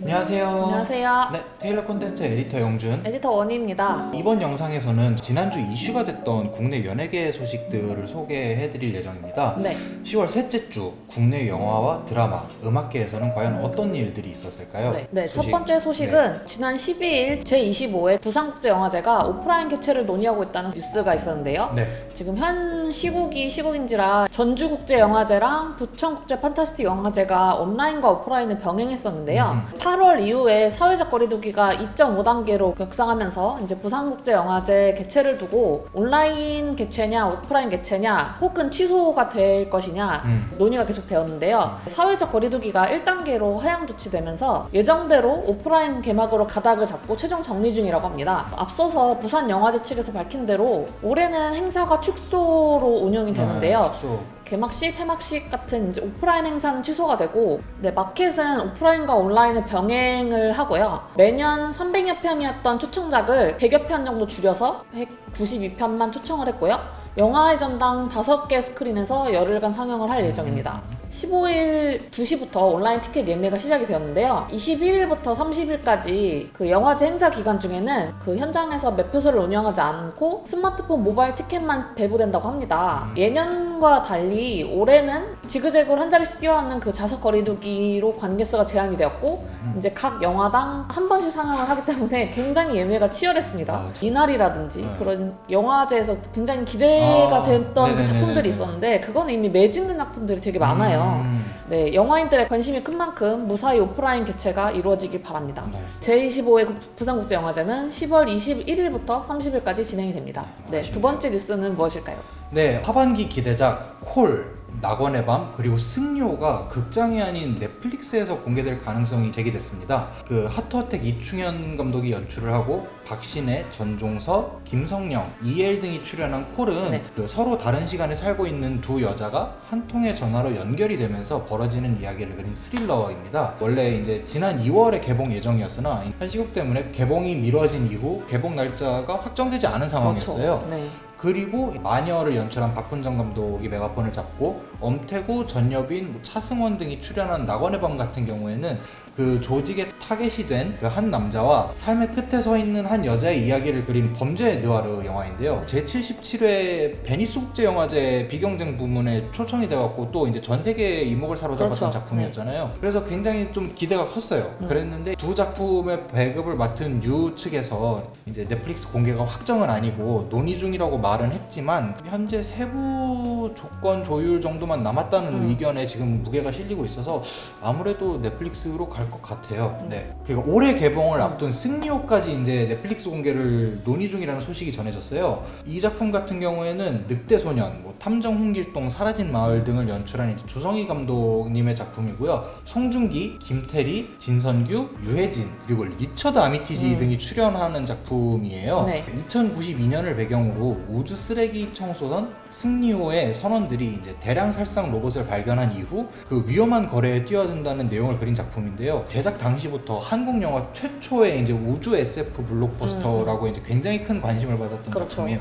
안녕하세요. 안녕하세요. 네, 테일러 콘텐츠 에디터 영준. 에디터 원희입니다. 이번 영상에서는 지난주 이슈가 됐던 국내 연예계 소식들을 소개해드릴 예정입니다. 네. 10월 셋째 주 국내 영화와 드라마, 음악계에서는 과연 어떤 일들이 있었을까요? 네, 첫 소식. 번째 소식은 지난 12일 제25회 부산국제영화제가 오프라인 개최를 논의하고 있다는 뉴스가 있었는데요. 네. 지금 현 시국인지라 전주국제영화제랑 부천국제 판타스틱 영화제가 온라인과 오프라인을 병행했었는데요. 8월 이후에 사회적 거리두기가 2.5단계로 격상하면서 이제 부산국제영화제 개최를 두고 온라인 개최냐 오프라인 개최냐 혹은 취소가 될 것이냐 논의가 계속되었는데요. 사회적 거리두기가 1단계로 하향 조치되면서 예정대로 오프라인 개막으로 가닥을 잡고 최종 정리 중이라고 합니다. 앞서서 부산영화제 측에서 밝힌 대로 올해는 행사가 축소로 운영이 되는데요. 축소. 개막식, 폐막식 같은 이제 오프라인 행사는 취소가 되고, 마켓은 오프라인과 온라인을 병행을 하고요. 매년 300여 편이었던 초청작을 100여 편 정도 줄여서 192편만 초청을 했고요. 영화의 전당 5개 스크린에서 열흘간 상영을 할 예정입니다. 15일 2시부터 온라인 티켓 예매가 시작이 되었는데요. 21일부터 30일까지 그 영화제 행사 기간 중에는 그 현장에서 매표소를 운영하지 않고 스마트폰 모바일 티켓만 배부된다고 합니다. 예년과 달리 올해는 지그재그로 한 자리씩 뛰어앉는 그 좌석 거리두기로 관객수가 제한이 되었고 이제 각 영화당 한 번씩 상영을 하기 때문에 굉장히 예매가 치열했습니다. 이날이라든지 그런 영화제에서 굉장히 기대가 됐던 그 작품들이 있었는데 그거는 이미 매진된 작품들이 되게 많아요. 네, 영화인들의 관심이 큰 만큼 무사히 오프라인 개최가 이루어지길 바랍니다. 제25회 부산국제영화제는 10월 21일부터 30일까지 진행이 됩니다. 네, 두 번째 뉴스는 무엇일까요? 네, 하반기 기대작 콜, 낙원의 밤, 그리고 승료가 극장이 아닌 넷플릭스에서 공개될 가능성이 제기됐습니다. 그 하트어택 이충현 감독이 연출을 하고 박신혜, 전종서, 김성령, 이엘 등이 출연한 콜은 그 서로 다른 시간에 살고 있는 두 여자가 한 통의 전화로 연결이 되면서 벌어지는 이야기를 그린 스릴러입니다. 원래 이제 지난 2월에 개봉 예정이었으나 현 시국 때문에 개봉이 미뤄진 이후 개봉 날짜가 확정되지 않은 상황이었어요. 그렇죠. 네. 그리고 마녀를 연출한 박훈정 감독이 메가폰을 잡고 엄태구, 전여빈, 차승원 등이 출연한 낙원의 밤 같은 경우에는 그 조직의 타겟이 된 그 한 남자와 삶의 끝에 서 있는 한 여자의 이야기를 그린 범죄 느와르 영화인데요. 제77회 베니스 국제영화제 비경쟁 부문에 초청이 돼갖고 또 이제 전 세계의 이목을 사로잡았던 그렇죠. 작품이었잖아요. 그래서 굉장히 좀 기대가 컸어요. 그랬는데 두 작품의 배급을 맡은 유 측에서 이제 넷플릭스 공개가 확정은 아니고 논의 중이라고 말은 했지만 현재 세부 조건 조율 정도만 남았다는 의견에 지금 무게가 실리고 있어서 아무래도 넷플릭스로 갈 것 같아요. 네. 그리고 올해 개봉을 앞둔 승리호까지 이제 넷플릭스 공개를 논의 중이라는 소식이 전해졌어요. 이 작품 같은 경우에는 늑대소년, 탐정 홍길동, 사라진 마을 등을 연출한 이제 조성희 감독님의 작품이고요. 송중기, 김태리, 진선규, 유해진 그리고 리처드 아미티지 등이 출연하는 작품이에요. 2092년을 배경으로 우주 쓰레기 청소선 승리호의 선원들이 이제 대량 살상 로봇을 발견한 이후 그 위험한 거래에 뛰어든다는 내용을 그린 작품인데요. 제작 당시부터 한국 영화 최초의 이제 우주 SF 블록버스터라고 이제 굉장히 큰 관심을 받았던 작품이에요.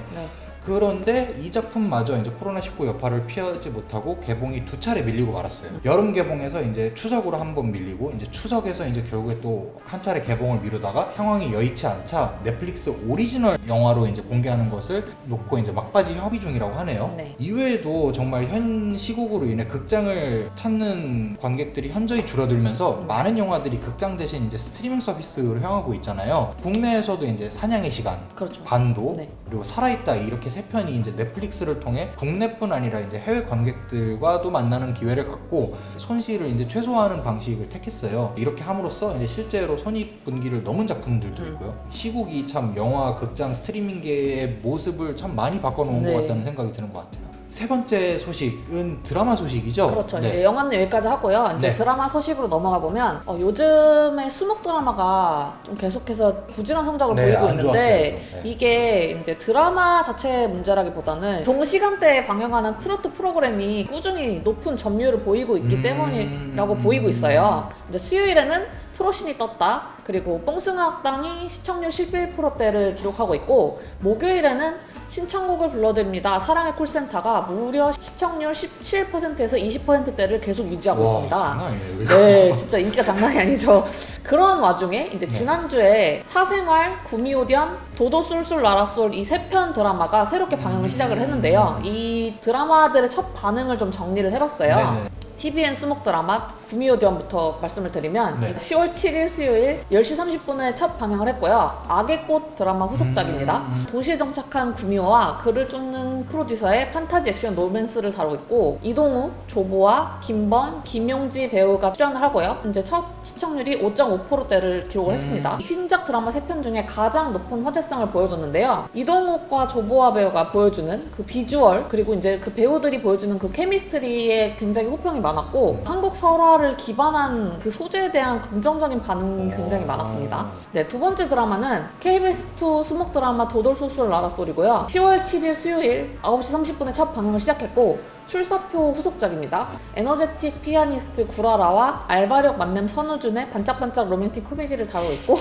그런데 이 작품마저 이제 코로나19 여파를 피하지 못하고 개봉이 두 차례 밀리고 말았어요. 여름 개봉에서 이제 추석으로 한 번 밀리고 이제 추석에서 이제 결국에 또 한 차례 개봉을 미루다가 상황이 여의치 않자 넷플릭스 오리지널 영화로 이제 공개하는 것을 놓고 이제 막바지 협의 중이라고 하네요. 이외에도 정말 현 시국으로 인해 극장을 찾는 관객들이 현저히 줄어들면서 많은 영화들이 극장 대신 이제 스트리밍 서비스로 향하고 있잖아요. 국내에서도 이제 사냥의 시간, 반도, 그리고 살아있다 이렇게 세 편이 이제 넷플릭스를 통해 국내뿐 아니라 이제 해외 관객들과도 만나는 기회를 갖고 손실을 이제 최소화하는 방식을 택했어요. 이렇게 함으로써 이제 실제로 손익분기를 넘은 작품들도 있고요. 시국이 참 영화, 극장, 스트리밍계의 모습을 참 많이 바꿔놓은 것 같다는 생각이 드는 것 같아요. 세 번째 소식은 드라마 소식이죠? 그렇죠. 이제 영화는 여기까지 하고요. 이제 드라마 소식으로 넘어가 보면 요즘에 수목 드라마가 좀 계속해서 부진한 성적을 보이고 있는데 이게 이제 드라마 자체 문제라기보다는 동시간대에 방영하는 트로트 프로그램이 꾸준히 높은 점유율을 보이고 있기 때문이라고 보이고 있어요. 이제 수요일에는 트로신이 떴다. 그리고 뽕숭아 학당이 시청률 11%대를 기록하고 있고, 목요일에는 신청곡을 불러드립니다. 사랑의 콜센터가 무려 시청률 17%에서 20%대를 계속 유지하고 있습니다. 장난 아니에요. 네, 진짜 인기가 장난이 아니죠. 그런 와중에 이제 지난주에 사생활, 구미호견, 도도솔솔 라라솔 이 3편 드라마가 새롭게 방영을 시작을 했는데요. 이 드라마들의 첫 반응을 좀 정리를 해봤어요. 네네. TVN 수목 드라마 구미호견부터 말씀을 드리면 네. 10월 7일 수요일 10시 30분에 첫 방영을 했고요. 악의 꽃 드라마 후속작입니다. 도시에 정착한 구미호와 그를 쫓는 프로듀서의 판타지 액션 로맨스를 다루고 있고, 이동욱, 조보아, 김범, 김용지 배우가 출연을 하고요. 이제 첫 시청률이 5.5%대를 기록을 했습니다. 신작 드라마 3편 중에 가장 높은 화제성을 보여줬는데요. 이동욱과 조보아 배우가 보여주는 그 비주얼, 그리고 이제 그 배우들이 보여주는 그 케미스트리에 굉장히 호평이 많았고, 한국 설화를 기반한 그 소재에 대한 긍정적인 반응이 굉장히 많았습니다. 네, 두 번째 드라마는 KBS2 수목 드라마 도돌소솔 라라솔이고요. 10월 7일 수요일 9시 30분에 첫 방영을 시작했고, 출사표 후속작입니다. 에너제틱 피아니스트 구라라와 알바력 만렙 선우준의 반짝반짝 로맨틱 코미디를 다루고 있고,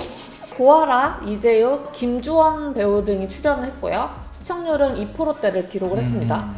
고아라, 이재욱, 김주원 배우 등이 출연을 했고요. 시청률은 2%대를 기록을 했습니다.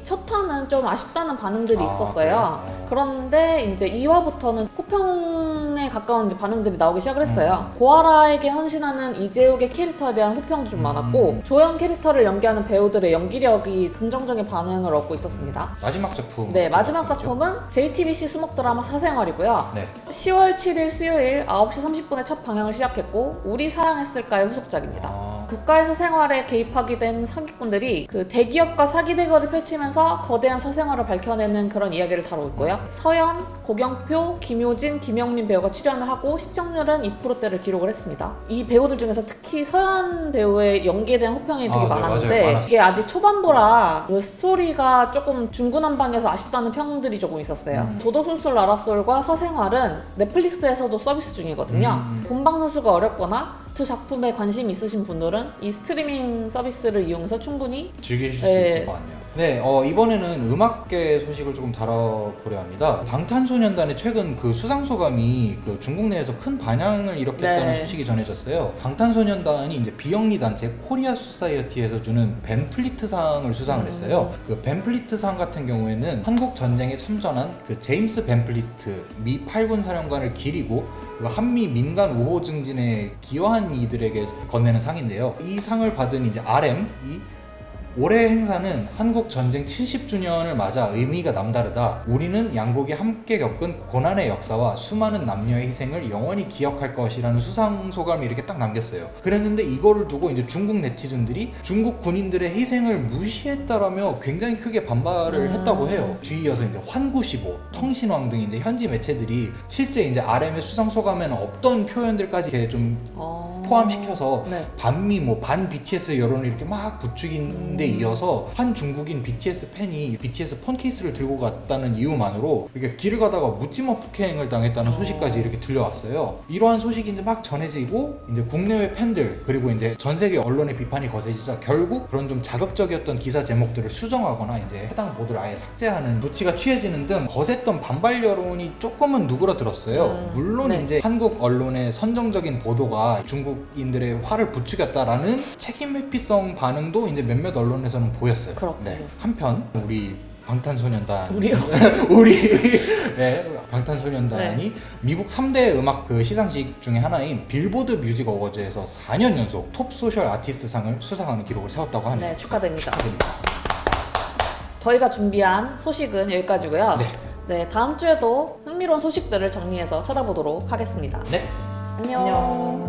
첫 화는 좀 아쉽다는 반응들이 있었어요. 그런데 이제 2화부터는 호평에 가까운 이제 반응들이 나오기 시작을 했어요. 고아라에게 헌신하는 이재욱의 캐릭터에 대한 호평도 좀 많았고, 조연 캐릭터를 연기하는 배우들의 연기력이 긍정적인 반응을 얻고 있었습니다. 마지막 작품. 네, 마지막 작품은 JTBC 수목 드라마 사생활이고요. 네. 10월 7일 수요일 9시 30분에 첫 방영을 시작했고, 우리 사랑했을까의 후속작입니다. 국가에서 생활에 개입하게 된 사기꾼들이 그 대기업과 사기 대결을 펼치면서 거대한 사생활을 밝혀내는 그런 이야기를 다루고 있고요. 서연, 고경표, 김효진, 김영민 배우가 출연을 하고 시청률은 2%대를 기록을 했습니다. 이 배우들 중에서 특히 서연 배우의 연기에 대한 호평이 되게 많았는데, 맞아요. 이게 아직 초반보라 그 스토리가 조금 중구난방해서 아쉽다는 평들이 조금 있었어요. 도도솔솔 라라솔과 사생활은 넷플릭스에서도 서비스 중이거든요. 본방 사수가 어렵거나 두 작품에 관심 있으신 분들은 이 스트리밍 서비스를 이용해서 충분히 즐기실 수 있을 것 같네요. 네, 이번에는 음악계 소식을 조금 다뤄보려 합니다. 방탄소년단의 최근 그 수상소감이 그 중국 내에서 큰 반향을 일으켰다는 소식이 전해졌어요. 방탄소년단이 이제 비영리 단체 코리아 소사이어티에서 주는 벤플리트상을 수상을 했어요. 그 벤플리트상 같은 경우에는 한국 전쟁에 참전한 그 제임스 벤플리트 미 8군 사령관을 기리고 한미 민간 우호 증진에 기여한 이들에게 건네는 상인데요. 이 상을 받은 이제 RM이 올해 행사는 한국 전쟁 70주년을 맞아 의미가 남다르다. 우리는 양국이 함께 겪은 고난의 역사와 수많은 남녀의 희생을 영원히 기억할 것이라는 수상 소감을 이렇게 딱 남겼어요. 그랬는데 이거를 두고 이제 중국 네티즌들이 중국 군인들의 희생을 무시했다라며 굉장히 크게 반발을 했다고 해요. 뒤이어서 이제 환구시보, 통신왕 등 이제 현지 매체들이 실제 이제 RM의 수상 소감에는 없던 표현들까지 이렇게 좀 포함시켜서 반미 반 BTS 여론을 이렇게 막 부추긴 데 이어서 한 중국인 BTS 팬이 BTS 폰 케이스를 들고 갔다는 이유만으로 이렇게 길을 가다가 묻지마 폭행을 당했다는 소식까지 이렇게 들려왔어요. 이러한 소식이 이제 막 전해지고 이제 국내외 팬들 그리고 이제 전 세계 언론의 비판이 거세지자 결국 그런 좀 자극적이었던 기사 제목들을 수정하거나 이제 해당 보도를 아예 삭제하는 조치가 취해지는 등 거셌던 반발 여론이 조금은 누그러들었어요. 물론 이제 한국 언론의 선정적인 보도가 중국인들의 화를 부추겼다라는 책임 회피성 반응도 이제 몇몇 언론에서는 보였어요. 그렇군요. 네. 한편 우리 방탄소년단 우리요? 방탄소년단이 미국 3대 음악 그 시상식 중에 하나인 빌보드 뮤직 어워즈에서 4년 연속 톱 소셜 아티스트 상을 수상하는 기록을 세웠다고 하네요. 네, 축하드립니다. 축하드립니다. 저희가 준비한 소식은 여기까지고요. 네, 다음 주에도 흥미로운 소식들을 정리해서 찾아보도록 하겠습니다. 네. 안녕.